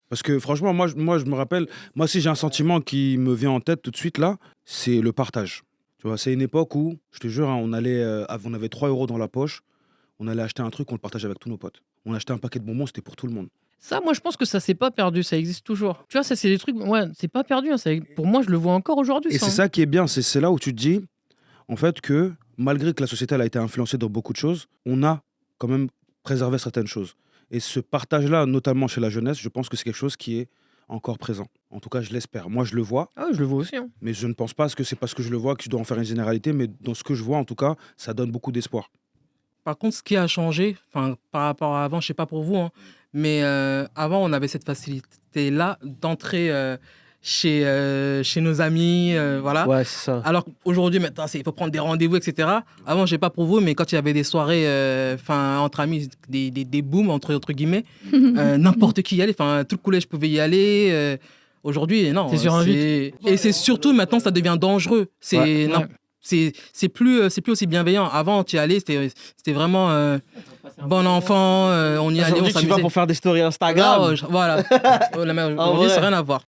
Parce que franchement, moi, je me rappelle, moi, si j'ai un sentiment qui me vient en tête tout de suite là, c'est le partage. Tu vois, c'est une époque où, je te jure, hein, on avait 3 euros dans la poche, on allait acheter un truc, on le partageait avec tous nos potes. On achetait un paquet de bonbons, c'était pour tout le monde. Ça, moi, je pense que ça s'est pas perdu, ça existe toujours. Tu vois, ça, c'est des trucs, ouais, c'est pas perdu. Hein, pour moi, je le vois encore aujourd'hui. Et Ça, c'est hein. ça qui est bien, c'est là où tu te dis, en fait, que malgré que la société elle a été influencée dans beaucoup de choses, on a quand même préservé certaines choses. Et ce partage-là, notamment chez la jeunesse, je pense que c'est quelque chose qui est encore présent. En tout cas, je l'espère. Moi, je le vois, Ah, ouais, je le vois aussi. Hein. mais je ne pense pas que c'est parce que je le vois que je dois en faire une généralité, mais dans ce que je vois, en tout cas, ça donne beaucoup d'espoir. Par contre, ce qui a changé, par rapport à avant, je sais pas pour vous, hein, mais avant, on avait cette facilité-là d'entrer chez nos amis, voilà. Ouais, c'est ça. Alors qu'aujourd'hui, maintenant, il faut prendre des rendez-vous, etc. Avant, je sais pas pour vous, mais quand il y avait des soirées entre amis, des booms, entre guillemets, n'importe qui y allait, tout le collège pouvait y aller. Aujourd'hui, non. C'est sur un Et c'est surtout, maintenant, ça devient dangereux. Ouais. C'est plus aussi bienveillant. Avant, tu y allais, c'était vraiment bon enfant, on y allait, on Aujourd'hui, tu vas s'amusait. pour faire des stories Instagram. Voilà. Aujourd'hui, vrai. ça n'a rien à voir.